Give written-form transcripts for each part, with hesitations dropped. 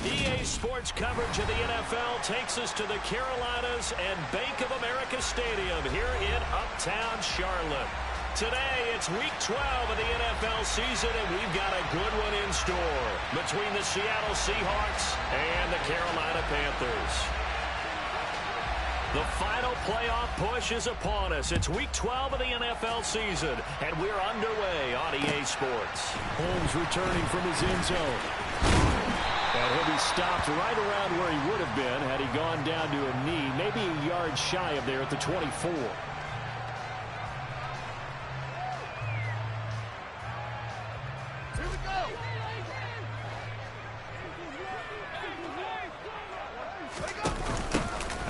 EA Sports coverage of the NFL takes us to the Carolinas and Bank of America Stadium here in Uptown Charlotte. Today, it's Week 12 of the NFL season, and we've got a good one in store between the Seattle Seahawks and the Carolina Panthers. The final playoff push is upon us. It's Week 12 of the NFL season, and we're underway on EA Sports. Holmes returning from his end zone. And he'll be stopped right around where he would have been had he gone down to a knee, maybe a yard shy of there at the 24.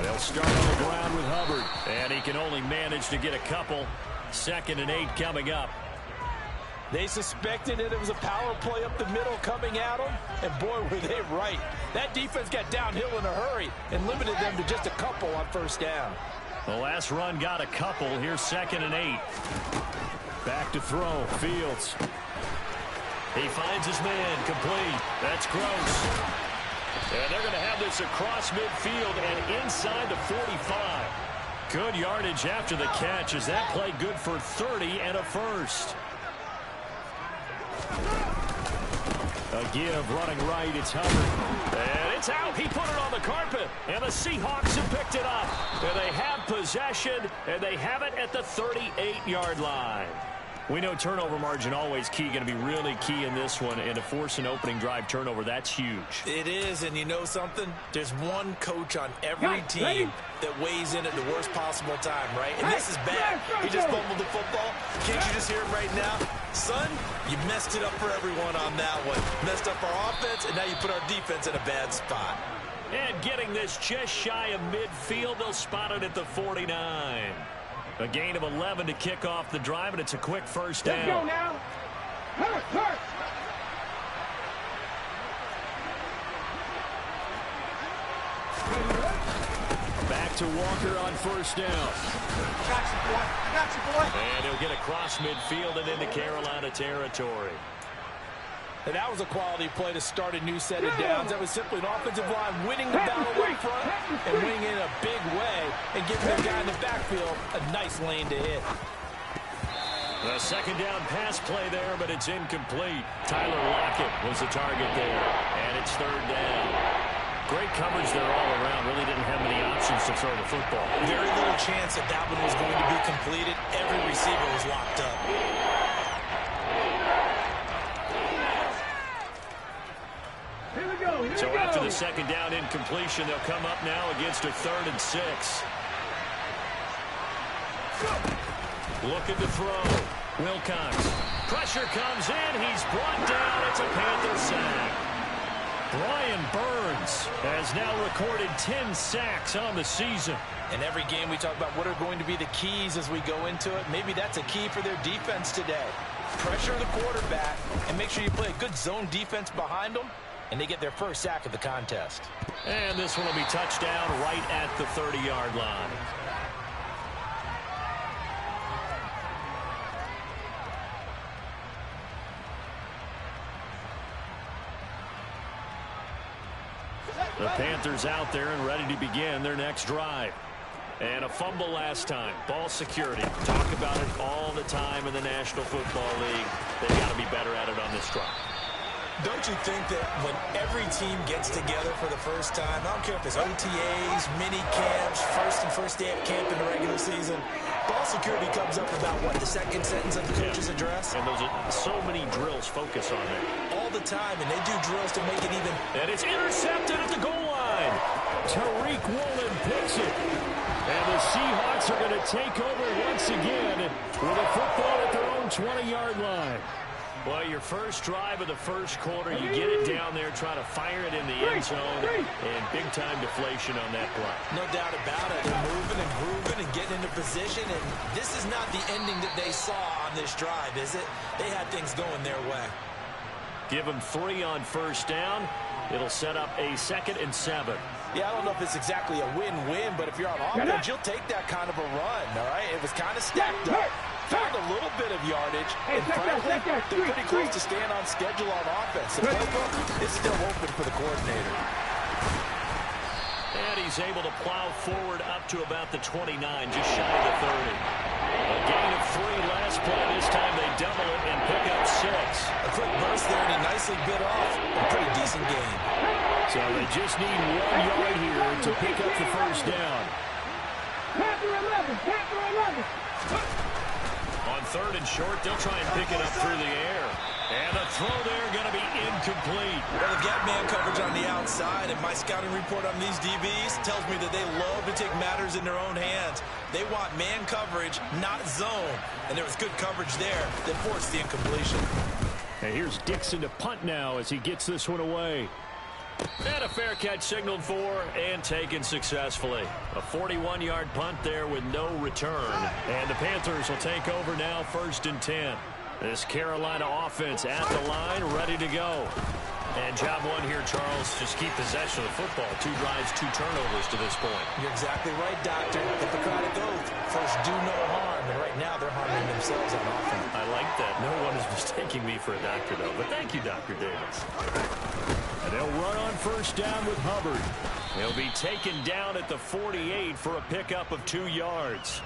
They'll start on the ground with Hubbard. And he can only manage to get a couple. 2nd and 8 coming up. They suspected that it was a power play up the middle coming at them, and boy, were they right. That defense got downhill in a hurry and limited them to just a couple on first down. The last run got a couple. Here's 2nd and 8. Back to throw. Fields. He finds his man. Complete. That's Gross. And they're going to have this across midfield and inside the 45. Good yardage after the catch. Is that play good for 30 and a first? A give, running right, it's Hubbard. And it's out. He put it on the carpet. And the Seahawks have picked it up. And they have possession, and they have it at the 38-yard line. We know turnover margin always key, going to be really key in this one. And to force an opening drive turnover, that's huge. It is, and you know something? There's one coach on every team that weighs in at the worst possible time, right? And this is bad. He just fumbled the football. Can't you just hear him right now? Son, you messed it up for everyone on that one. Messed up our offense, and now you put our defense in a bad spot. And getting this just shy of midfield, they'll spot it at the 49. A gain of 11 to kick off the drive, and it's a quick first down. Let's go now. Hurt. Back to Walker on first down. Got you, boy. And he'll get across midfield and into Carolina territory. And that was a quality play to start a new set of downs. That was simply an offensive line winning the battle up front and winning in a big way and giving their guy in the backfield a nice lane to hit. The 2nd down pass play there, but it's incomplete. Tyler Lockett was the target there, and it's 3rd down. Great coverage there all around. Really didn't have many options to throw the football. Very little chance that one was going to be completed. Every receiver was locked up. So after the 2nd down incompletion, they'll come up now against a 3rd and 6. Looking to throw. Wilcox. Pressure comes in. He's brought down. It's a Panther sack. Brian Burns has now recorded 10 sacks on the season. In every game we talk about what are going to be the keys as we go into it. Maybe that's a key for their defense today. Pressure the quarterback and make sure you play a good zone defense behind them, and they get their first sack of the contest. And this one will be touchdown right at the 30-yard line. The Panthers out there and ready to begin their next drive. And a fumble last time. Ball security. Talk about it all the time in the National Football League. They've got to be better at it on this drive. Don't you think that when every team gets together for the first time, I don't care if it's OTAs, mini camps, first day of camp in the regular season, ball security comes up about, what, the 2nd sentence of the coach's address? And those are so many drills focus on that. All the time, and they do drills to make it even. And it's intercepted at the goal line. Tariq Woolen picks it. And the Seahawks are going to take over once again with a football at their own 20-yard line. Well, your first drive of the first quarter, you get it down there, trying to fire it in the end zone, and big-time deflation on that play. No doubt about it. They're moving and grooving and getting into position, and this is not the ending that they saw on this drive, is it? They had things going their way. Give them 3 on first down. It'll set up a 2nd and 7. Yeah, I don't know if it's exactly a win-win, but if you're on offense, you'll take that kind of a run, all right? It was kind of stacked up. found a little bit of yardage, and frankly, they're pretty close to staying on schedule on offense. The playbook is still open for the coordinator. And he's able to plow forward up to about the 29, just shy of the 30. A gain of 3 last play. This time they double it and pick up 6. A quick burst there, and he nicely bit off a pretty decent gain. So they just need 1 yard here to pick up the first down. Panther 11, Panther 11. On 3rd and short, they'll try and pick it up through the air. And the throw there going to be incomplete. Well, they've got man coverage on the outside, and my scouting report on these DBs tells me that they love to take matters in their own hands. They want man coverage, not zone. And there was good coverage there that forced the incompletion. And here's Dixon to punt now as he gets this one away. And a fair catch signaled for and taken successfully. A 41-yard punt there with no return. And the Panthers will take over now, 1st and 10. This Carolina offense at the line, ready to go. And job 1 here, Charles, just keep possession of the football. 2 drives, 2 turnovers to this point. You're exactly right, Doctor. Hippocratic oath. First, do no harm. And right now, they're harming themselves on offense. I like that. No one is mistaking me for a doctor, though. But thank you, Dr. Davis. And they'll run on 1st down with Hubbard. He'll be taken down at the 48 for a pickup of 2 yards.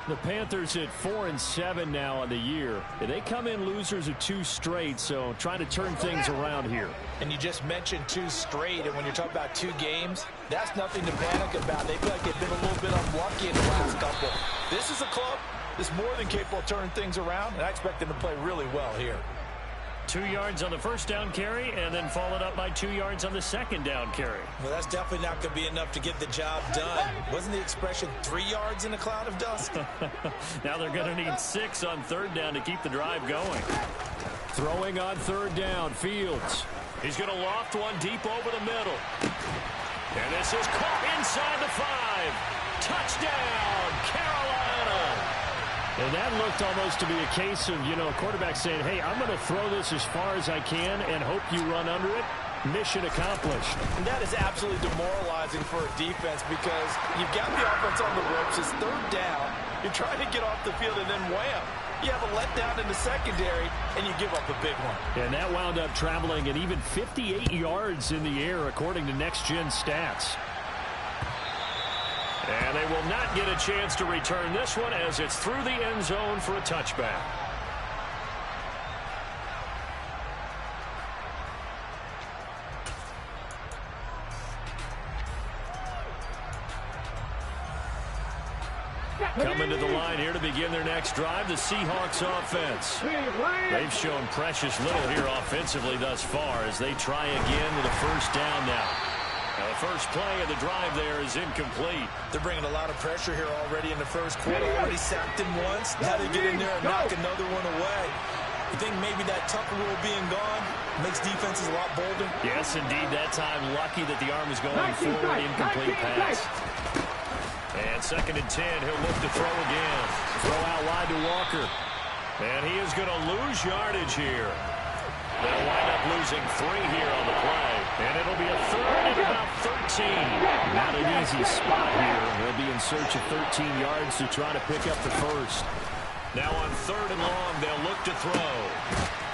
The Panthers at 4-7 now on the year. They come in losers of 2 straight, so trying to turn things around here. And you just mentioned 2 straight, and when you're talking about 2 games, that's nothing to panic about. They feel like they've been a little bit unlucky in the last couple. This is a club that's more than capable of turning things around, and I expect them to play really well here. 2 yards on the 1st down carry, and then followed up by 2 yards on the 2nd down carry. Well, that's definitely not going to be enough to get the job done. Wasn't the expression 3 yards in a cloud of dust? Now they're going to need 6 on 3rd down to keep the drive going. Throwing on 3rd down, Fields. He's going to loft one deep over the middle. And this is caught inside the 5. Touchdown, Carolina! And that looked almost to be a case of, a quarterback saying, hey, I'm going to throw this as far as I can and hope you run under it. Mission accomplished. And that is absolutely demoralizing for a defense because you've got the offense on the ropes. It's 3rd down. You're trying to get off the field, and then wham. You have a letdown in the secondary, and you give up a big one. And that wound up traveling at even 58 yards in the air, according to Next Gen Stats. And they will not get a chance to return this one as it's through the end zone for a touchback. Coming to the line here to begin their next drive, the Seahawks offense. They've shown precious little here offensively thus far as they try again with a 1st down now. The first play of the drive there is incomplete. They're bringing a lot of pressure here already in the 1st quarter. Already sacked him once. Now they get in there and knock another one away. You think maybe that Tucker rule being gone makes defenses a lot bolder? Yes, indeed. That time, lucky that the arm was going forward. Incomplete pass. And 2nd and 10. He'll look to throw again. Throw out wide to Walker. And he is going to lose yardage here. They'll wind up losing 3 here on the play. And it'll be a 3rd and about 13. Not an easy spot here. They'll be in search of 13 yards to try to pick up the 1st. Now on 3rd and long, they'll look to throw.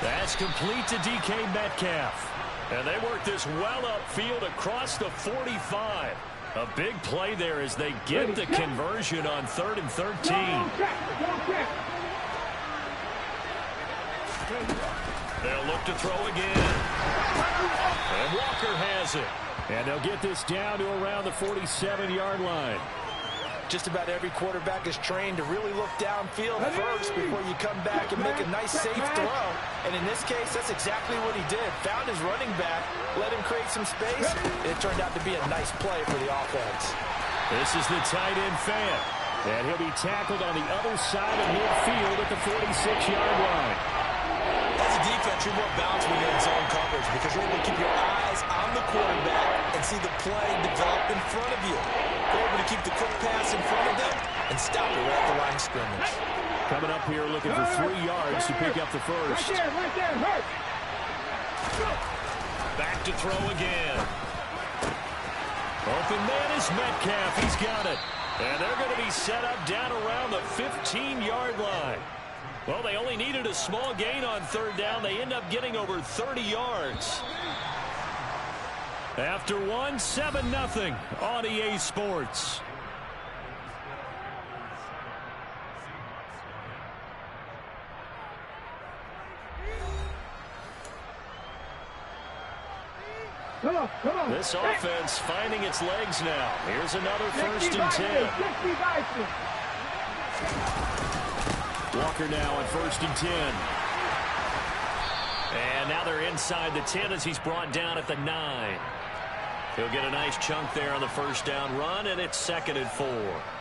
That's complete to DK Metcalf. And they work this well upfield across the 45. A big play there as they get the conversion on 3rd and 13. They'll look to throw again. And Walker has it. And they'll get this down to around the 47-yard line. Just about every quarterback is trained to really look downfield first before you come back and make a nice, safe throw. And in this case, that's exactly what he did. Found his running back, let him create some space, and it turned out to be a nice play for the offense. This is the tight end fan. And he'll be tackled on the other side of midfield at the 46-yard line. As a defense, you're more balanced when you're in zone coverage because you're able to keep your eyes on the quarterback and see the play develop in front of you. You're able to keep the quick pass in front of them and stop it right at the line of scrimmage. Coming up here looking for 3 yards to pick up the 1st. Right there, hurt. Back to throw again. Open man is Metcalf. He's got it. And they're going to be set up down around the 15-yard line. Well, they only needed a small gain on third down. They end up getting over 30 yards. After one, 7-0 on EA Sports. Come on. This offense finding its legs now. Here's another 1st and 10. Walker now on 1st and 10. And now they're inside the 10 as he's brought down at the 9. He'll get a nice chunk there on the 1st down run, and it's 2nd and 4.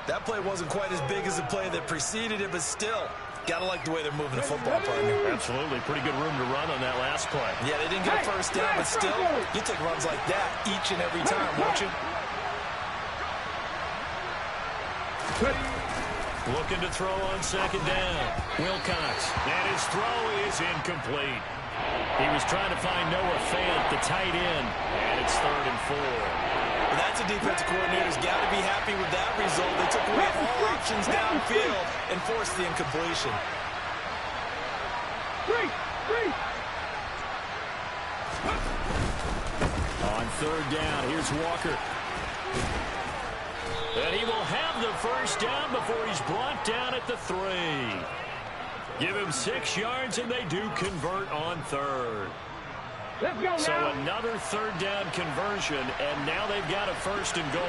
That play wasn't quite as big as the play that preceded it, but still, gotta like the way they're moving the football, partner. Absolutely. Pretty good room to run on that last play. Yeah, they didn't get a 1st down, but still, you take runs like that each and every time, won't you? Looking to throw on 2nd down. Wilcox. And his throw is incomplete. He was trying to find Noah Fant, the tight end, and it's 3rd and 4. Well, that's a defensive coordinator's got to be happy with that result. They took away all options downfield and forced the incompletion. On 3rd down, here's Walker. And he will have the 1st down before he's brought down at the 3. Give him 6 yards, and they do convert on 3rd. Let's go So now. another 3rd down conversion, and now they've got a 1st and goal.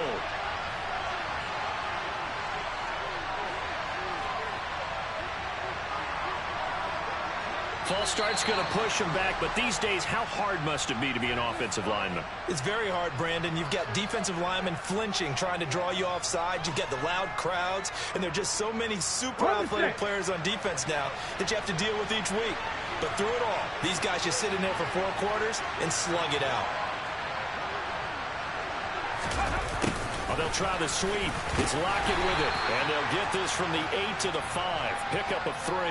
False start's going to push him back, but these days, how hard must it be to be an offensive lineman? It's very hard, Brandon. You've got defensive linemen flinching, trying to draw you offside. You've got the loud crowds, and there are just so many super athletic players on defense now that you have to deal with each week. But through it all, these guys just sit in there for 4 quarters and slug it out. Oh, they'll try the sweep. It's Lockett with it, and they'll get this from the 8 to the 5. Pick up a 3.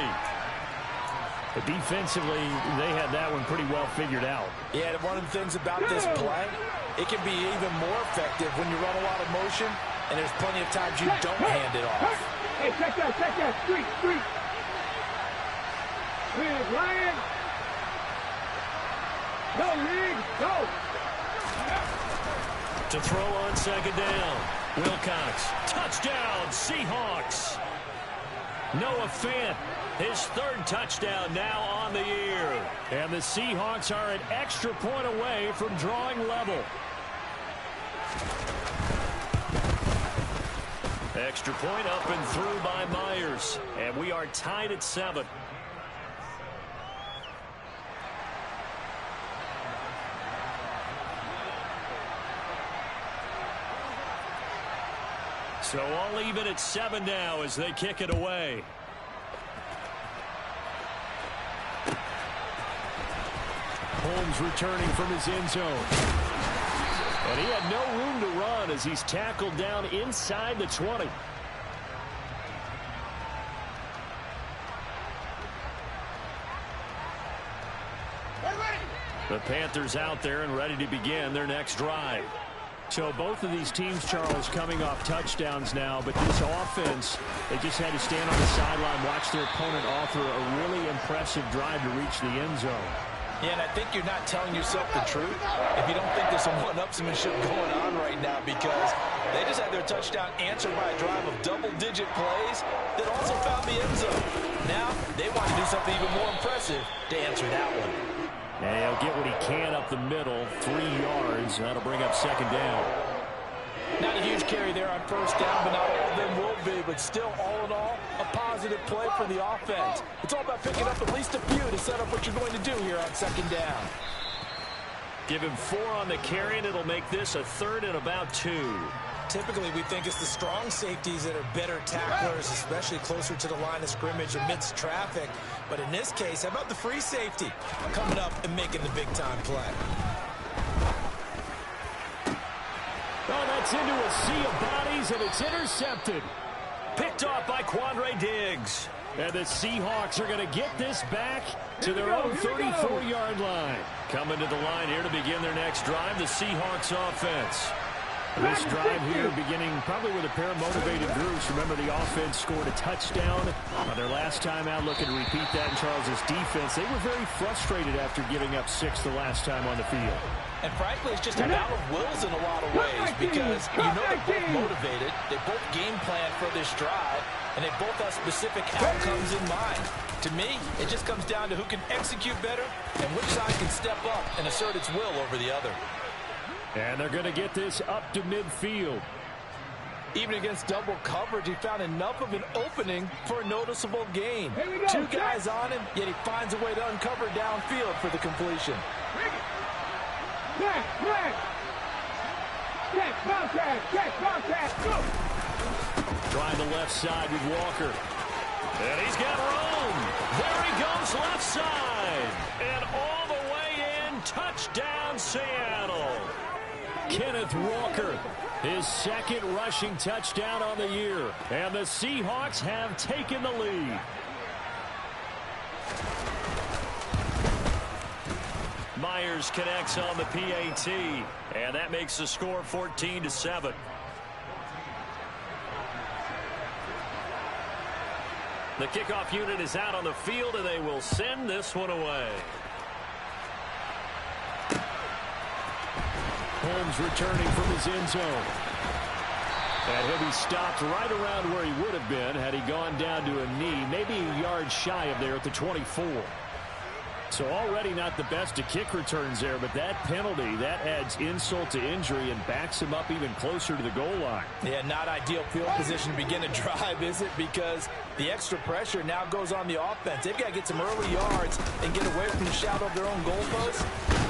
But defensively, they had that one pretty well figured out. Yeah, and one of the things about this play, it can be even more effective when you run a lot of motion, and there's plenty of times you don't hand it off. Hey, check that. Street. Here's Ryan. Go, Reed, go. To throw on 2nd down. Wilcox. Touchdown, Seahawks. Noah Fant, his 3rd touchdown now on the year. And the Seahawks are an extra point away from drawing level. Extra point up and through by Myers. And we are tied at 7. So all even at 7 now as they kick it away. Holmes returning from his end zone. And he had no room to run as he's tackled down inside the 20. The Panthers out there and ready to begin their next drive. So both of these teams, Charles, coming off touchdowns now, but this offense, they just had to stand on the sideline, watch their opponent offer a really impressive drive to reach the end zone. Yeah, and I think you're not telling yourself the truth if you don't think there's some one-upsmanship going on right now, because they just had their touchdown answered by a drive of double-digit plays that also found the end zone. Now they want to do something even more impressive to answer that one. And he'll get what he can up the middle, 3 yards. That'll bring up 2nd down. Not a huge carry there on 1st down, but not all of them will be. But still, all in all, a positive play for the offense. It's all about picking up at least a few to set up what you're going to do here on 2nd down. Give him 4 on the carry, and it'll make this a 3rd and about 2. Typically, we think it's the strong safeties that are better tacklers, especially closer to the line of scrimmage amidst traffic. But in this case, how about the free safety coming up and making the big-time play? Oh, that's into a sea of bodies, and it's intercepted. Picked off by Quandre Diggs. And the Seahawks are going to get this back to their own 34-yard line. Coming to the line here to begin their next drive, the Seahawks offense. This drive here beginning probably with a pair of motivated groups. Remember, the offense scored a touchdown on their last time out. Looking to repeat that in Charles' defense. They were very frustrated after giving up 6 the last time on the field. And frankly, it's just a battle of wills in a lot of ways because you know they're both motivated. They both game plan for this drive, and they both have specific outcomes in mind. To me, it just comes down to who can execute better and which side can step up and assert its will over the other. And they're going to get this up to midfield. Even against double coverage, he found enough of an opening for a noticeable gain. 2 guys on him, yet he finds a way to uncover downfield for the completion. Trying the left side with Walker. And he's got room. There he goes left side. And all the way in, touchdown Seattle. Kenneth Walker, his second rushing touchdown on the year. And the Seahawks have taken the lead. Myers connects on the PAT. And that makes the score 14-7. The kickoff unit is out on the field, and they will send this one away. Holmes returning from his end zone. And he'll be stopped right around where he would have been had he gone down to a knee, maybe a yard shy of there at the 24. So already not the best of kick returns there, but that penalty, that adds insult to injury and backs him up even closer to the goal line. Yeah, not ideal field position to begin a drive, is it? Because the extra pressure now goes on the offense. They've got to get some early yards and get away from the shadow of their own goalpost.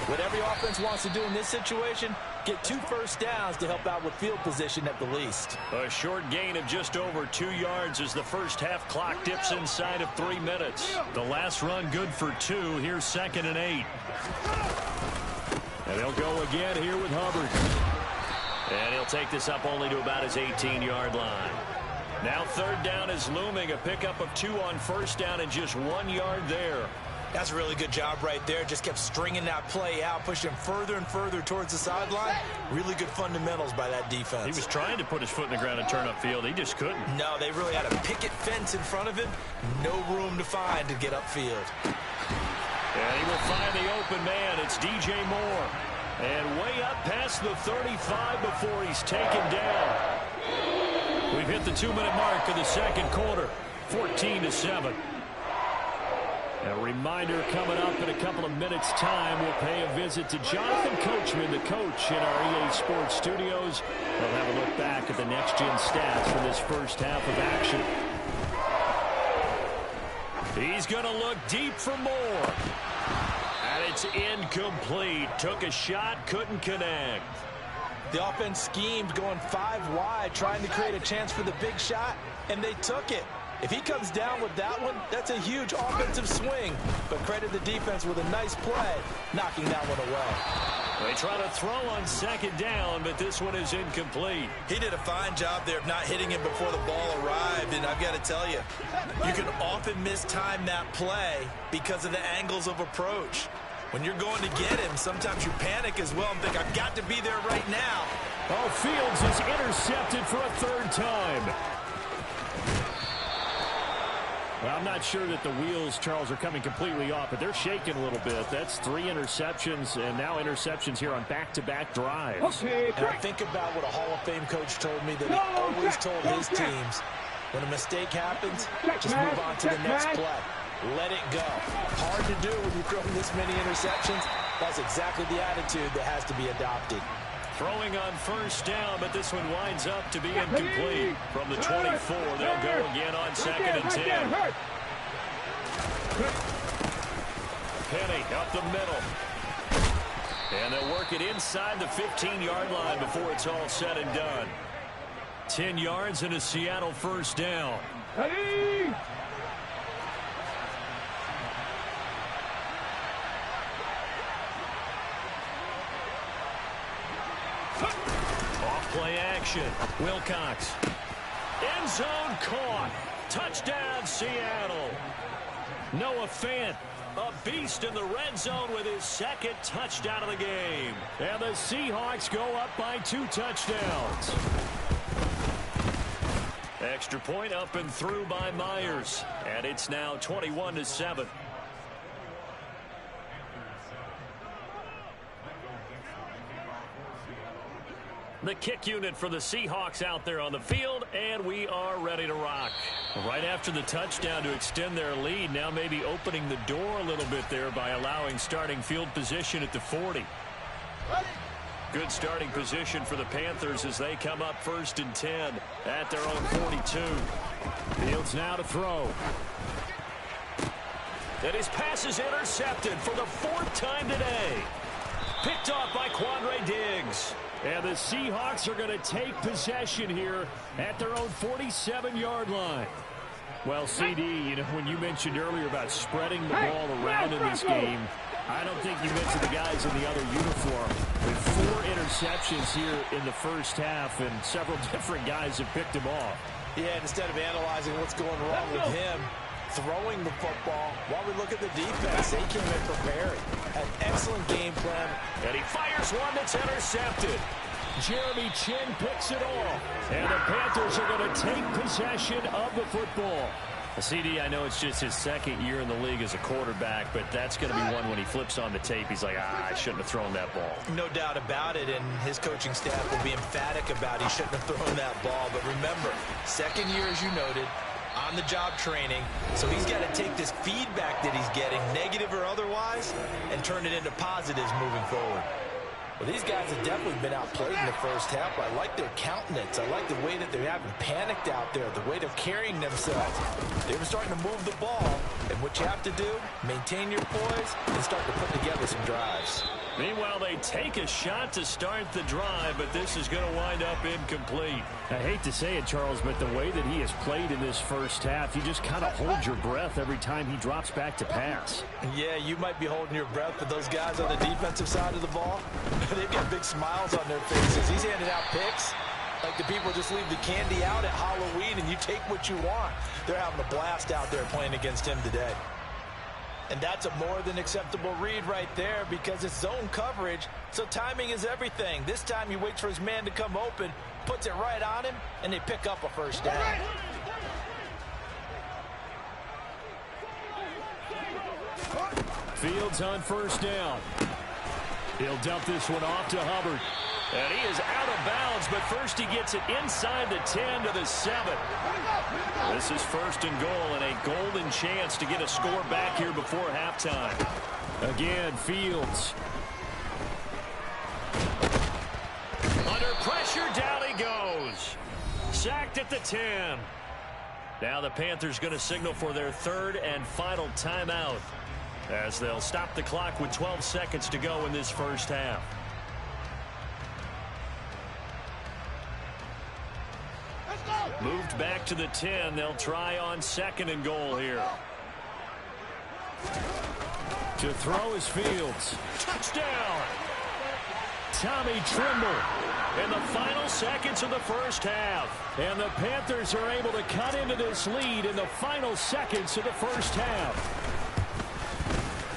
What every offense wants to do in this situation, get 2 first downs to help out with field position at the least. A short gain of just over 2 yards as the first half clock dips inside of 3 minutes. The last run good for 2. Here's 2nd and 8. And they'll go again here with Hubbard. And he'll take this up only to about his 18-yard line. Now 3rd down is looming. A pickup of 2 on 1st down and just 1 yard there. That's a really good job right there. Just kept stringing that play out, pushing him further and further towards the sideline. Really good fundamentals by that defense. He was trying to put his foot in the ground and turn upfield. He just couldn't. No, they really had a picket fence in front of him. No room to find to get upfield. And he will find the open man. It's DJ Moore. And way up past the 35 before he's taken down. We've hit the 2-minute mark of the 2nd quarter. 14-7. A reminder coming up in a couple of minutes' time. We'll pay a visit to Jonathan Coachman, the coach in our EA Sports studios. We'll have a look back at the next-gen stats for this first half of action. He's going to look deep for Moore. And it's incomplete. Took a shot, couldn't connect. The offense schemed going 5 wide, trying to create a chance for the big shot, and they took it. If he comes down with that one, that's a huge offensive swing. But credit the defense with a nice play, knocking that one away. They try to throw on 2nd down, but this one is incomplete. He did a fine job there of not hitting him before the ball arrived. And I've got to tell you, you can often mistime that play because of the angles of approach. When you're going to get him, sometimes you panic as well and think, I've got to be there right now. Oh, Fields is intercepted for a 3rd time. Well, I'm not sure that the wheels, Charles, are coming completely off, but they're shaking a little bit. That's 3 interceptions, and now interceptions here on back-to-back drives. And I think about what a Hall of Fame coach told me that he always told his teams, when a mistake happens, just move on to the next play. Let it go. Hard to do when you're throwing this many interceptions. That's exactly the attitude that has to be adopted. Throwing on 1st down, but this one winds up to be incomplete. From the 24, they'll go again on 2nd and 10. Penny up the middle. And they'll work it inside the 15-yard line before it's all said and done. 10 yards and a Seattle 1st down. Off-play action. Wilcox. End zone caught. Touchdown, Seattle. Noah Fant, a beast in the red zone with his second touchdown of the game. And the Seahawks go up by 2 touchdowns. Extra point up and through by Myers. And it's now 21-7. The kick unit for the Seahawks out there on the field, and we are ready to rock. Right after the touchdown to extend their lead, now maybe opening the door a little bit there by allowing starting field position at the 40. Good starting position for the Panthers as they come up 1st and 10 at their own 42. Fields now to throw. And his pass is intercepted for the 4th time today. Picked off by Quandre Diggs. And the Seahawks are going to take possession here at their own 47-yard line. Well, CD, you know, when you mentioned earlier about spreading the ball around in this game, I don't think you mentioned the guys in the other uniform. With 4 interceptions here in the first half, and several different guys have picked him off. Yeah, and instead of analyzing what's going wrong with him, throwing the football, while we look at the defense, they came in prepared. An excellent game plan. And he fires one that's intercepted. Jeremy Chin picks it off. And the Panthers are going to take possession of the football. CD, I know it's just his 2nd year in the league as a quarterback, but that's going to be one when he flips on the tape. He's like, I shouldn't have thrown that ball. No doubt about it, and his coaching staff will be emphatic about he shouldn't have thrown that ball. But remember, 2nd year, as you noted, on-the-job training, so he's got to take this feedback that he's getting, negative or otherwise, and turn it into positives moving forward. Well, these guys have definitely been outplayed in the first half. I like their countenance. I like the way that they haven't panicked out there, the way they're carrying themselves. They were starting to move the ball, and what you have to do, maintain your poise and start to put together some drives. Meanwhile, they take a shot to start the drive, but this is going to wind up incomplete. I hate to say it, Charles, but the way that he has played in this first half, you just kind of hold your breath every time he drops back to pass. Yeah, you might be holding your breath, but those guys on the defensive side of the ball, they've got big smiles on their faces. He's handing out picks like the people just leave the candy out at Halloween and you take what you want. They're having a blast out there playing against him today. And that's a more than acceptable read right there because it's zone coverage, so timing is everything. This time he waits for his man to come open, puts it right on him, and they pick up a first down. Fields on 1st down. He'll dump this one off to Hubbard. And he is out of bounds, but first he gets it inside the 10 to the 7. This is 1st and goal and a golden chance to get a score back here before halftime. Again, Fields. Under pressure, down he goes. Sacked at the 10. Now the Panthers going to signal for their 3rd and final timeout as they'll stop the clock with 12 seconds to go in this first half. Moved back to the 10. They'll try on 2nd and goal here. To throw is Fields. Touchdown! Tommy Trimble. In the final seconds of the first half. And the Panthers are able to cut into this lead in the final seconds of the first half.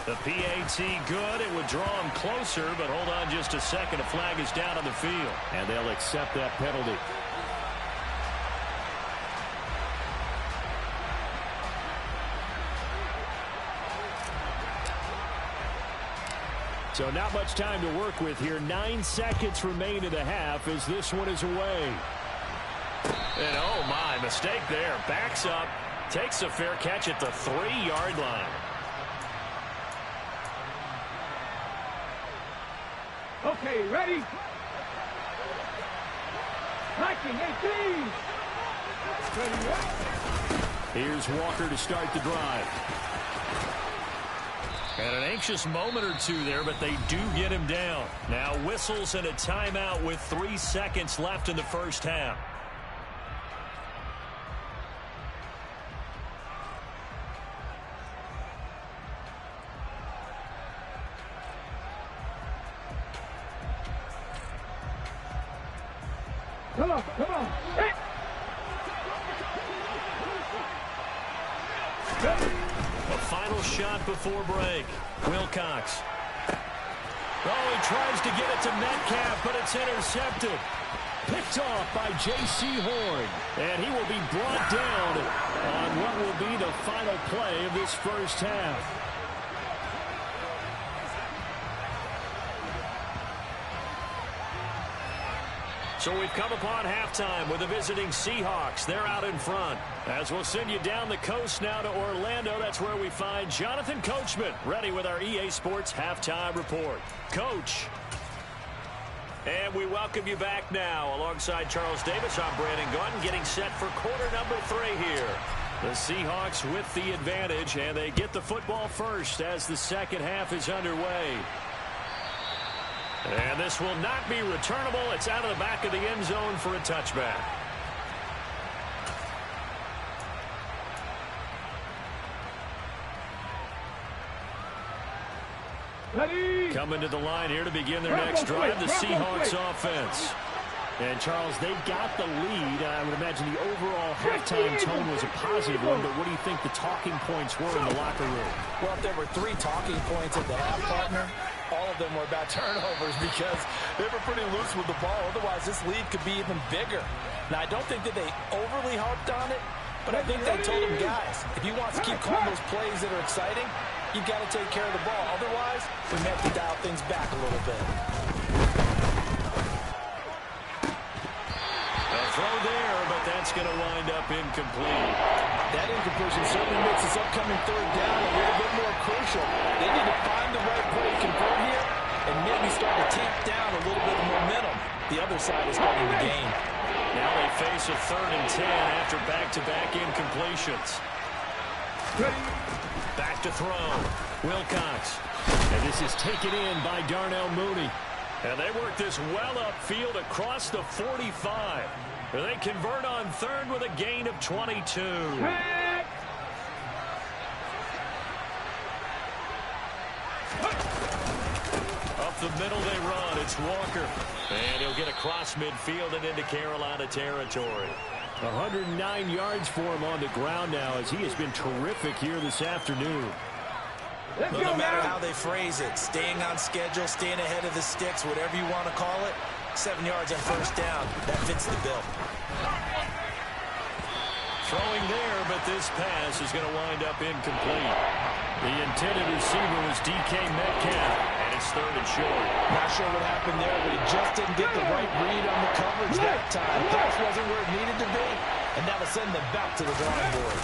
The PAT good. It would draw him closer, but hold on just a second. A flag is down on the field. And they'll accept that penalty. So not much time to work with here. 9 seconds remain in the half as this one is away. And oh my, mistake there. Backs up, takes a fair catch at the 3-yard line. Okay, ready? 19, 18. Here's Walker to start the drive. And an anxious moment or two there, but they do get him down. Now whistles and a timeout with 3 seconds left in the first half. Come on, come on. Hey. A final shot before break. Wilcox. Oh, he tries to get it to Metcalf, but it's intercepted. Picked off by J.C. Horn. And he will be brought down on what will be the final play of this first half. So we've come upon halftime with the visiting Seahawks. They're out in front. As we'll send you down the coast now to Orlando, that's where we find Jonathan Coachman, ready with our EA Sports Halftime Report. Coach. And we welcome you back now. Alongside Charles Davis, I'm Brandon Gunn, getting set for quarter number 3 here. The Seahawks with the advantage, and they get the football first as the second half is underway. And this will not be returnable. It's out of the back of the end zone for a touchback. Ready. Coming to the line here to begin their next drive, the Seahawks offense. And, Charles, they've got the lead. I would imagine the overall halftime tone was a positive one, but what do you think the talking points were in the locker room? Well, if there were 3 talking points at the half, partner, all of them were about turnovers because they were pretty loose with the ball. Otherwise, this lead could be even bigger. Now, I don't think that they overly harped on it, but I think they told them, guys, if you want to keep calling those plays that are exciting, you've got to take care of the ball. Otherwise, we may have to dial things back a little bit. Throw there, but that's going to wind up incomplete. That incompletion certainly makes this upcoming third down a little bit more crucial. They need to find the right play to convert here and maybe start to tamp down a little bit of momentum. The other side is starting to gain. Now they face a 3rd and 10 after back-to-back incompletions. Back to throw. Wilcox. And this is taken in by Darnell Mooney. And they work this well upfield across the 45. They convert on 3rd with a gain of 22. Up the middle they run. It's Walker. And he'll get across midfield and into Carolina territory. 109 yards for him on the ground now as he has been terrific here this afternoon. Well, no matter how they phrase it, staying on schedule, staying ahead of the sticks, whatever you want to call it, 7 yards on first down, that fits the bill. Throwing there, but this pass is going to wind up incomplete. The intended receiver was DK Metcalf, and it's 3rd and short. Not sure what happened there, but he just didn't get the right read on the coverage that time. Pass wasn't where it needed to be, and that will send them back to the drawing board.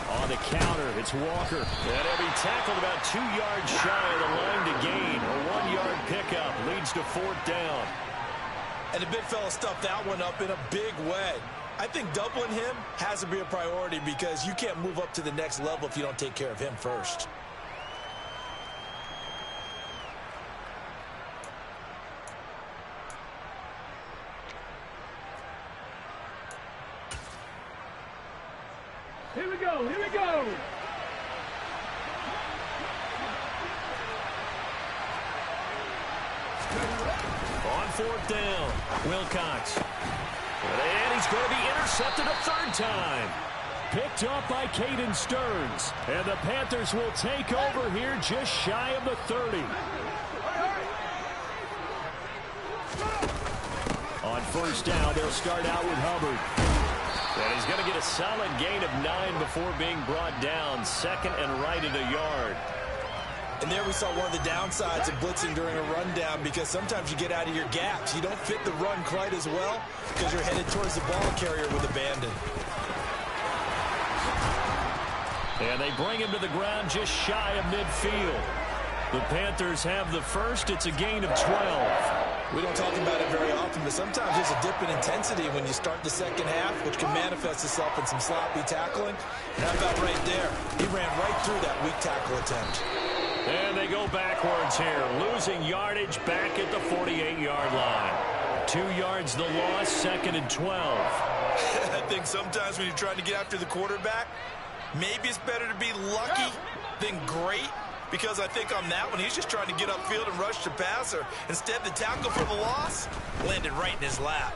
On the counter, it's Walker. And he'll be tackled about 2 yards shy of the line to gain. A 1-yard pickup leads to 4th down. And the big fella stuffed that one up in a big way. I think doubling him has to be a priority because you can't move up to the next level if you don't take care of him first. Here we go, here we go. On 4th down, Wilcox. And he's going to be intercepted a 3rd time. Picked off by Caden Stearns. And the Panthers will take over here just shy of the 30. On 1st down, they'll start out with Hubbard. And he's going to get a solid gain of 9 before being brought down. 2nd and right at a yard. And there we saw one of the downsides of blitzing during a rundown because sometimes you get out of your gaps. You don't fit the run quite as well because you're headed towards the ball carrier with abandon. And they bring him to the ground just shy of midfield. The Panthers have the first. It's a gain of 12. We don't talk about it very often, but sometimes there's a dip in intensity when you start the second half, which can manifest itself in some sloppy tackling. And how about right there? He ran right through that weak tackle attempt. And they go backwards here, losing yardage back at the 48-yard line. 2 yards the loss, 2nd and 12. I think sometimes when you're trying to get after the quarterback, maybe it's better to be lucky than great. Because I think on that one, he's just trying to get upfield and rush the passer. Instead, the tackle for the loss landed right in his lap.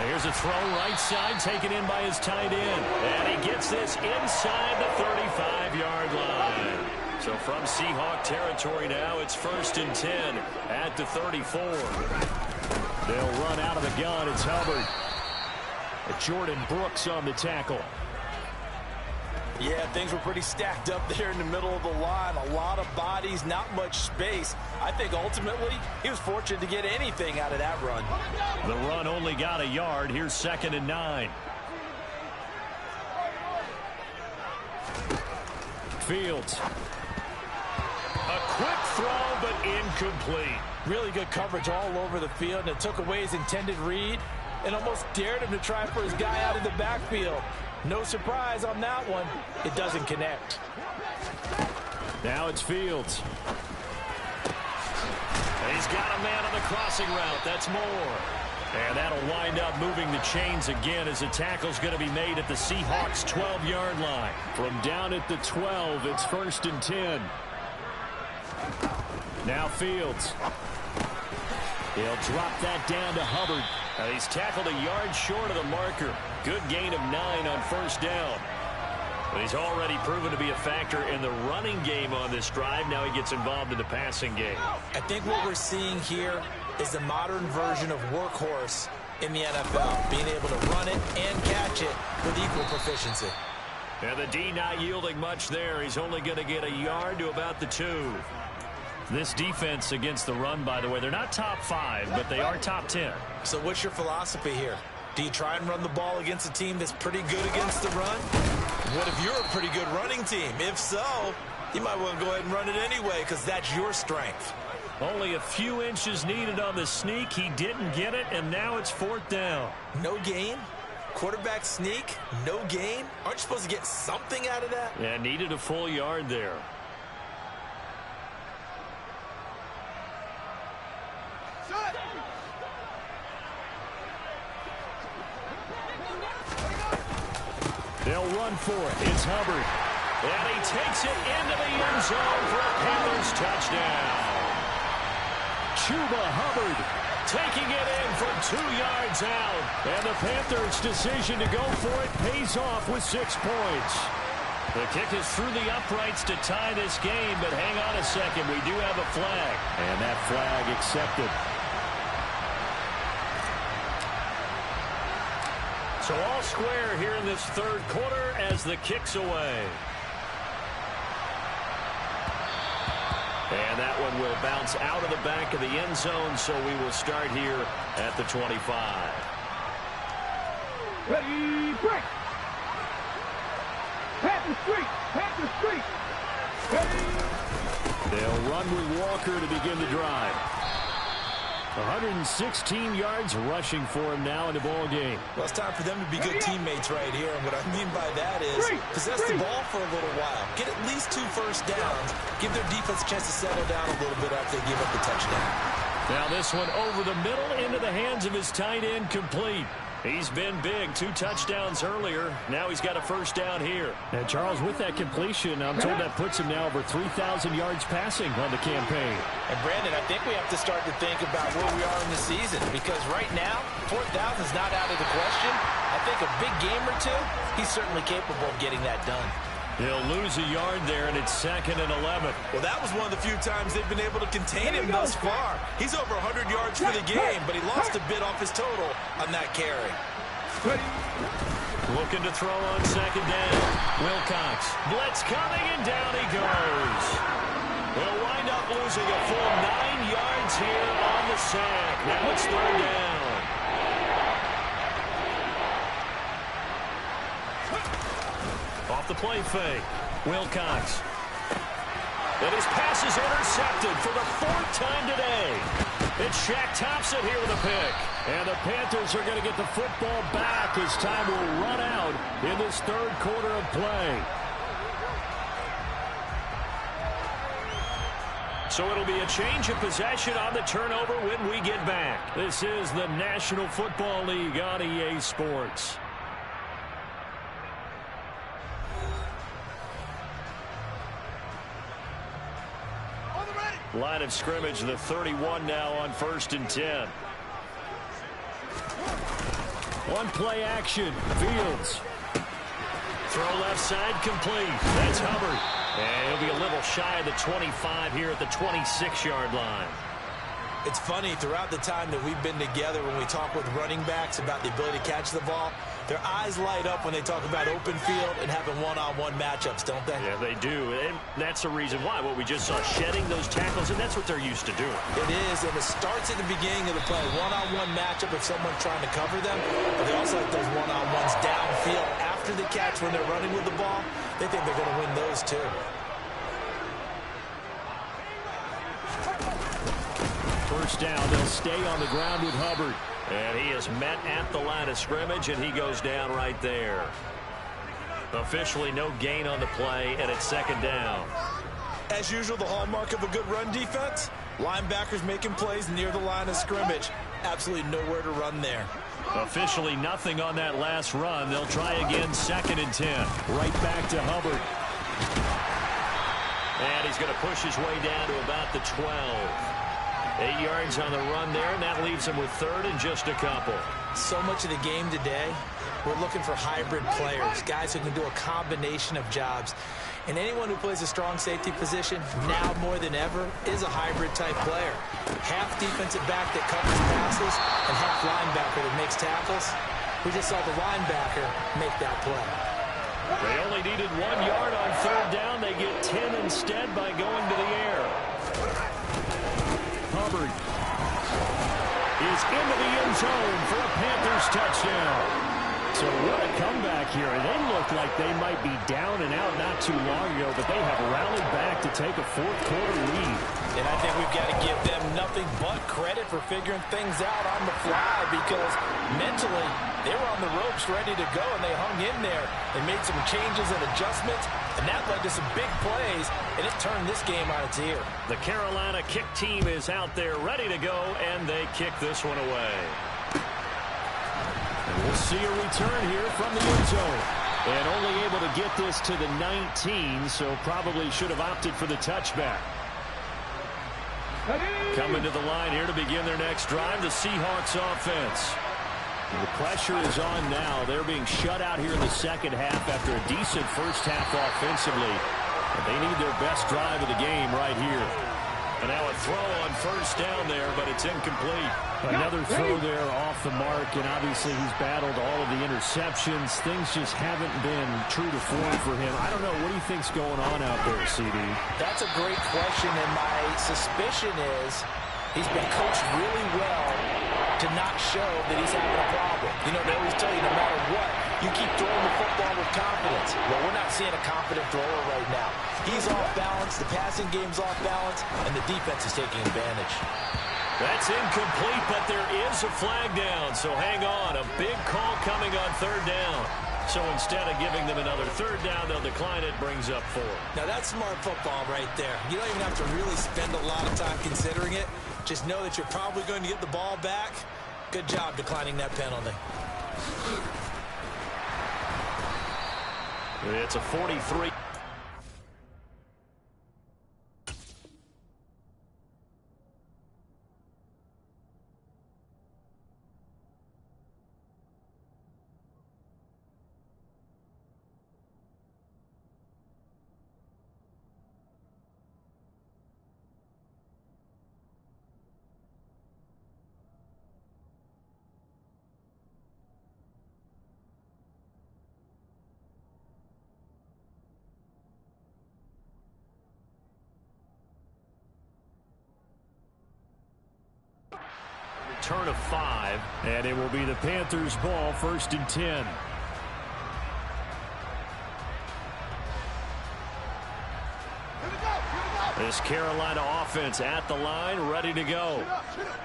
Here's a throw right side, taken in by his tight end. And he gets this inside the 35-yard line. So from Seahawk territory now, it's 1st and 10 at the 34. They'll run out of the gun. It's Hubbard. Jordan Brooks on the tackle. Yeah, things were pretty stacked up there in the middle of the line. A lot of bodies, not much space. I think ultimately he was fortunate to get anything out of that run. The run only got a yard. Here's 2nd and 9. Fields. A quick throw, but incomplete. Really good coverage all over the field, and it took away his intended read and almost dared him to try for his guy out of the backfield. No surprise on that one. It doesn't connect. Now it's Fields. He's got a man on the crossing route. That's more. And that'll wind up moving the chains again as the tackle's going to be made at the Seahawks' 12-yard line. From down at the 12, it's 1st and 10. Now Fields. He'll drop that down to Hubbard. And he's tackled a yard short of the marker. Good gain of 9 on 1st down. But he's already proven to be a factor in the running game on this drive. Now he gets involved in the passing game. I think what we're seeing here is the modern version of workhorse in the NFL, being able to run it and catch it with equal proficiency. And the D not yielding much there. He's only going to get a yard to about the 2. This defense against the run, by the way, they're not top 5, but they are top 10. So what's your philosophy here? Do you try and run the ball against a team that's pretty good against the run? What if you're a pretty good running team? If so, you might want to go ahead and run it anyway because that's your strength. Only a few inches needed on the sneak. He didn't get it, and now it's 4th down. No gain? Quarterback sneak? No gain? Aren't you supposed to get something out of that? Yeah, needed a full yard there. They'll run for it. It's Hubbard. And he takes it into the end zone for a Panthers touchdown. Chuba Hubbard taking it in from 2 yards out. And the Panthers' decision to go for it pays off with 6 points. The kick is through the uprights to tie this game, but hang on a second. We do have a flag. And that flag accepted. So all square here in this 3rd quarter as the kick's away. And that one will bounce out of the back of the end zone, so we will start here at the 25. Ready, break. Panther Street, Panther Street. Ready. They'll run with Walker to begin the drive. 116 yards rushing for him now in the ball game. Well, it's time for them to be good teammates right here. And what I mean by that is possess the ball for a little while. Get at least 2 first downs. Give their defense a chance to settle down a little bit after they give up the touchdown. Now this one over the middle into the hands of his tight end, complete. He's been big. 2 touchdowns earlier. Now he's got a first down here. And Charles, with that completion, I'm told that puts him now over 3,000 yards passing on the campaign. And Brandon, I think we have to start to think about where we are in the season, because right now 4,000 is not out of the question. I think a big game or 2, he's certainly capable of getting that done. He'll lose a yard there, and it's 2nd and 11. Well, that was one of the few times they've been able to contain him thus far. He's over 100 yards for the game, but he lost a bit off his total on that carry. Looking to throw on 2nd down. Wilcox. Blitz coming, and down he goes. He'll wind up losing a full 9 yards here on the sack. Now it's 3rd down. Off the play fake. Wilcox. And his pass is intercepted for the 4th time today. It's Shaq Thompson here with a pick. And the Panthers are going to get the football back as time will run out in this 3rd quarter of play. So it'll be a change of possession on the turnover when we get back. This is the National Football League on EA Sports. Line of scrimmage, the 31 now on 1st and 10. On play action, Fields. Throw left side complete. That's Hubbard. And he'll be a little shy of the 25 here at the 26-yard line. It's funny, throughout the time that we've been together, when we talk with running backs about the ability to catch the ball, their eyes light up when they talk about open field and having one-on-one matchups, don't they? Yeah, they do. And that's the reason why. What we just saw, shedding those tackles, and that's what they're used to doing. It is, and it starts at the beginning of the play. One-on-one matchup if someone's trying to cover them, but they also like those one-on-ones downfield after the catch when they're running with the ball. They think they're going to win those too. First down, they'll stay on the ground with Hubbard. And he is met at the line of scrimmage, and he goes down right there. Officially no gain on the play, and it's second down. As usual, the hallmark of a good run defense, linebackers making plays near the line of scrimmage. Absolutely nowhere to run there. Officially nothing on that last run. They'll try again, second and 10. Right back to Hubbard. And he's going to push his way down to about the 12. 8 yards on the run there, and that leaves him with third and just a couple. So much of the game today, we're looking for hybrid players, guys who can do a combination of jobs. And anyone who plays a strong safety position, now more than ever, is a hybrid-type player. Half defensive back that covers passes and half linebacker that makes tackles. We just saw the linebacker make that play. They only needed 1 yard on third down. They get 10 instead by going to the air. Hubbard is into the end zone for a Panthers touchdown. So what a comeback here. They look like they might be down and out not too long ago, but they have rallied back to take a fourth-quarter lead. And I think we've got to give them nothing but credit for figuring things out on the fly, because mentally they were on the ropes ready to go, and they hung in there and made some changes and adjustments, and that led to some big plays, and it turned this game on its ear. The Carolina kick team is out there ready to go, and they kick this one away. We'll see a return here from the end zone. And only able to get this to the 19, so probably should have opted for the touchback. Coming to the line here to begin their next drive, the Seahawks offense. The pressure is on now. They're being shut out here in the second half after a decent first half offensively. But they need their best drive of the game right here. And now a throw on first down there, but it's incomplete. Another throw there off the mark, and obviously he's battled all of the interceptions. Things just haven't been true to form for him. I don't know. What do you think's going on out there, CD? That's a great question, and my suspicion is he's been coached really well to not show that he's having a problem. You know, they always tell you no matter what, you keep throwing the football with confidence. Well, we're not seeing a confident thrower right now. He's off balance, the passing game's off balance, and the defense is taking advantage. That's incomplete, but there is a flag down, so hang on. A big call coming on third down. So instead of giving them another third down, they'll decline it, brings up 4. Now that's smart football right there. You don't even have to really spend a lot of time considering it. Just know that you're probably going to get the ball back. Good job declining that penalty. It's a 43. Return of 5, and it will be the Panthers' ball, first and 10. This Carolina offense at the line, ready to go.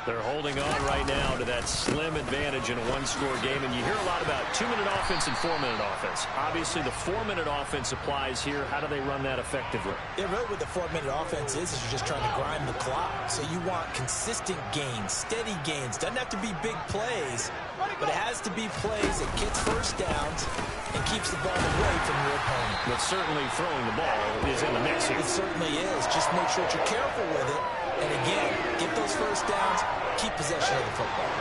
They're holding on right now to that slim advantage in a one-score game. And you hear a lot about 2-minute offense and 4-minute offense. Obviously, the 4-minute offense applies here. How do they run that effectively? Yeah, really what the 4-minute offense is you're just trying to grind the clock. So you want consistent gains, steady gains. Doesn't have to be big plays, but it has to be plays that gets first downs and keeps the ball away from your opponent. But certainly throwing the ball is in the mix here. It certainly is. Just make sure that you're careful with it. And again, get those first downs, keep possession of the football.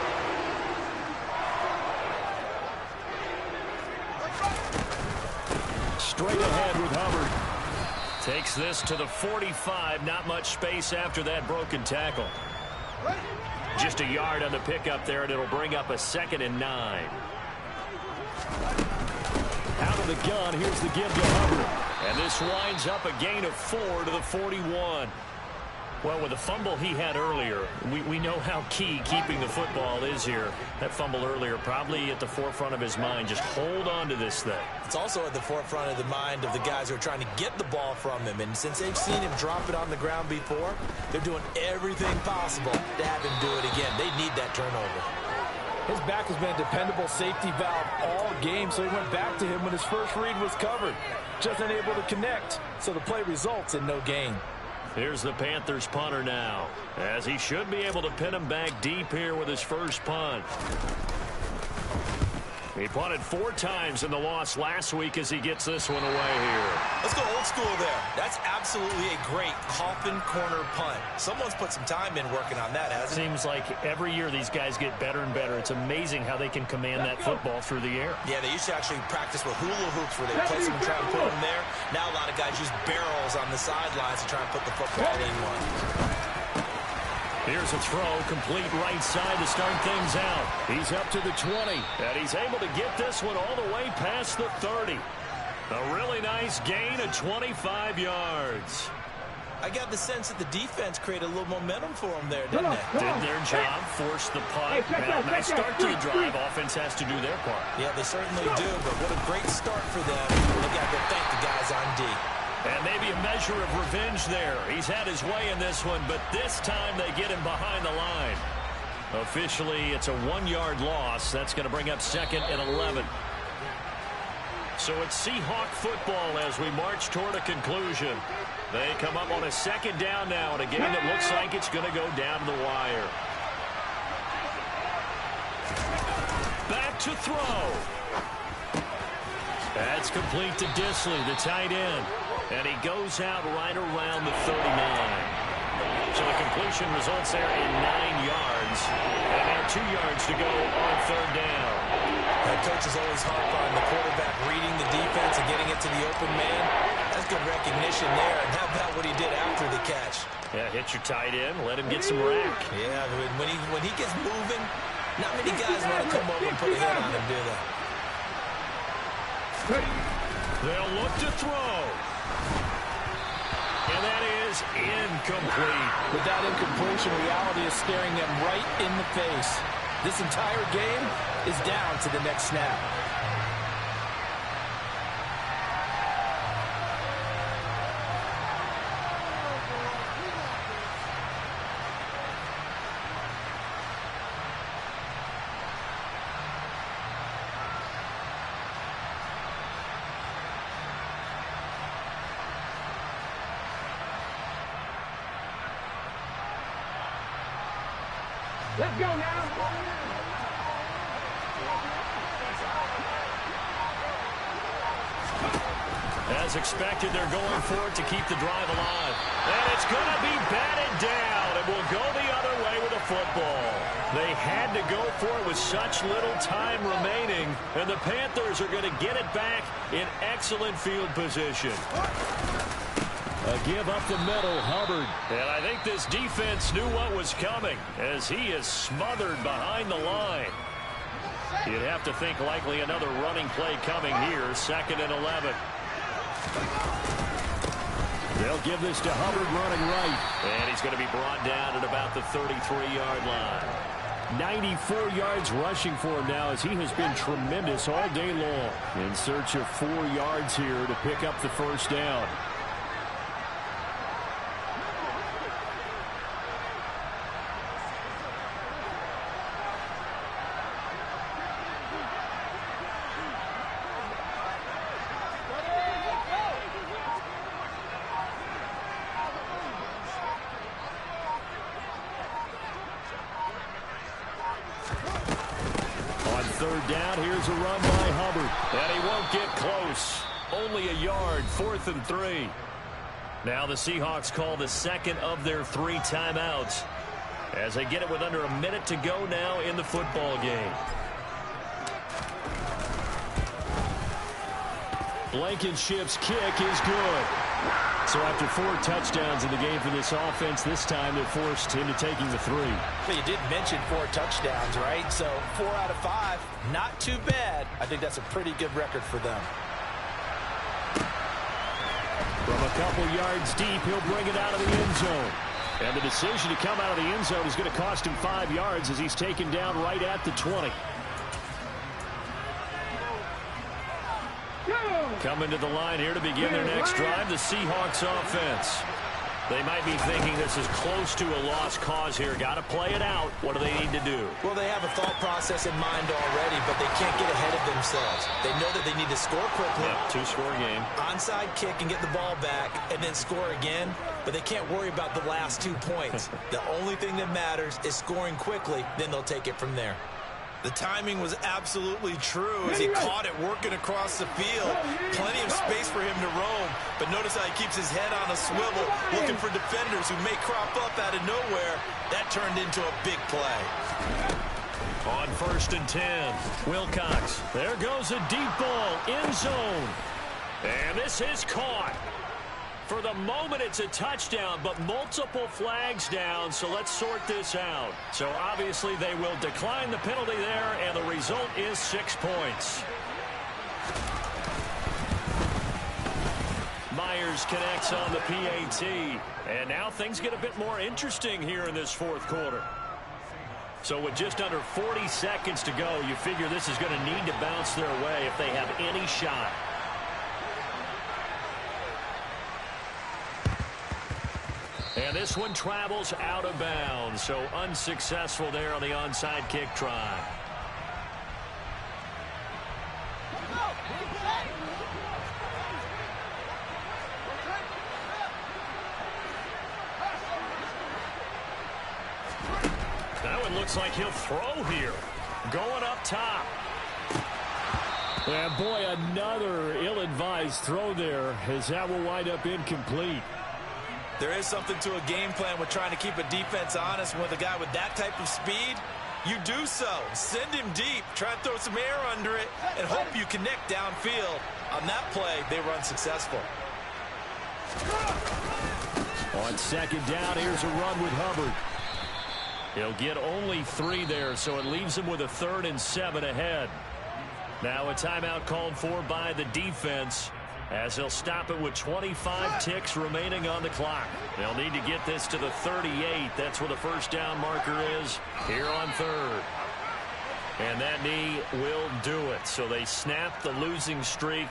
straight ahead with Hubbard. Takes this to the 45. Not much space after that broken tackle. Just a yard on the pickup there, and it'll bring up a 2nd and 9. Out of the gun, here's the give to Hubbard. And this winds up a gain of 4 to the 41. Well, with the fumble he had earlier, we know how key keeping the football is here. That fumble earlier probably at the forefront of his mind. Just hold on to this thing. It's also at the forefront of the mind of the guys who are trying to get the ball from him. And since they've seen him drop it on the ground before, they're doing everything possible to have him do it again. They need that turnover. His back has been a dependable safety valve all game, so he went back to him when his first read was covered. Just unable to connect, so the play results in no gain. Here's the Panthers punter now, as he should be able to pin him back deep here with his first punt. He punted 4 times in the loss last week as he gets this one away here. Let's go old school there. That's absolutely a great coffin corner punt. Someone's put some time in working on that, hasn't it? Seems like every year these guys get better and better. It's amazing how they can command that football through the air. Yeah, they used to actually practice with hula hoops where they place them and try and put them there. Now a lot of guys use barrels on the sidelines to try and put the football in one. Here's a throw, complete right side to start things out. He's up to the 20. And he's able to get this one all the way past the 30. A really nice gain of 25 yards. I got the sense that the defense created a little momentum for them there, didn't it? Did their job, forced the punt. Nice start to the drive. Offense has to do their part. Yeah, they certainly do, but what a great start for them. They got to go thank the guys on D. And maybe a measure of revenge there. He's had his way in this one, but this time they get him behind the line. Officially, it's a 1-yard loss. That's going to bring up 2nd and 11. So it's Seahawk football as we march toward a conclusion. They come up on a 2nd down now in a game that looks like it's going to go down to the wire. Back to throw. That's complete to Disley, the tight end. And he goes out right around the 39. So the completion results there in 9 yards. And now 2 yards to go on 3rd down. That coach is always hard on the quarterback reading the defense and getting it to the open man. That's good recognition there. And how about what he did after the catch? Yeah, hit your tight end, let him get some rack. Yeah, when he gets moving, not many guys want to come over and put a hit on him, do they? They'll look to throw. And that is incomplete. With that incompletion, reality is staring them right in the face. This entire game is down to the next snap. Let's go now. As expected, they're going for it to keep the drive alive. And it's going to be batted down, and will go the other way with the football. They had to go for it with such little time remaining, and the Panthers are going to get it back in excellent field position. A give up the middle, Hubbard. And I think this defense knew what was coming as he is smothered behind the line. You'd have to think likely another running play coming here, 2nd and 11. They'll give this to Hubbard running right. And he's going to be brought down at about the 33-yard line. 94 yards rushing for him now as he has been tremendous all day long. In search of 4 yards here to pick up the first down. On 3rd down, here's a run by Hubbard. And he won't get close. Only a yard, 4th and 3. Now the Seahawks call the 2nd of their 3 timeouts as they get it with under a minute to go now in the football game. Blankenship's kick is good. So after 4 touchdowns in the game for this offense, this time they're forced into taking the 3. Well, you did mention 4 touchdowns, right? So 4 out of 5, not too bad. I think that's a pretty good record for them. From a couple yards deep, he'll bring it out of the end zone. And the decision to come out of the end zone is going to cost him 5 yards as he's taken down right at the 20. Coming to the line here to begin their next drive, the Seahawks offense. They might be thinking this is close to a lost cause here. Got to play it out. What do they need to do? Well, they have a thought process in mind already, but they can't get ahead of themselves. They know that they need to score quickly. Yep, 2-score game. Onside kick and get the ball back and then score again, but they can't worry about the last 2 points. The only thing that matters is scoring quickly, then they'll take it from there. The timing was absolutely true as he caught it working across the field. Plenty of space for him to roam, but notice how he keeps his head on a swivel, looking for defenders who may crop up out of nowhere. That turned into a big play. On 1st and 10, Wilcox. There goes a deep ball, end zone. And this is caught. For the moment, it's a touchdown, but multiple flags down, so let's sort this out. So obviously they will decline the penalty there, and the result is 6 points. Myers connects on the PAT, and now things get a bit more interesting here in this 4th quarter. So with just under 40 seconds to go, you figure this is going to need to bounce their way if they have any shot. And this one travels out of bounds, so unsuccessful there on the onside kick try. Now it looks like he'll throw here. Going up top. And boy, another ill-advised throw there as that will wind up incomplete. There is something to a game plan with trying to keep a defense honest. With a guy with that type of speed, you do so. Send him deep, try and throw some air under it, and hope you connect downfield. On that play, they were unsuccessful. On 2nd down, here's a run with Hubbard. He'll get only 3 there, so it leaves him with a 3rd and 7 ahead. Now a timeout called for by the defense, as they'll stop it with 25 ticks remaining on the clock. They'll need to get this to the 38. That's where the 1st down marker is here on 3rd. And that knee will do it. So they snap the losing streak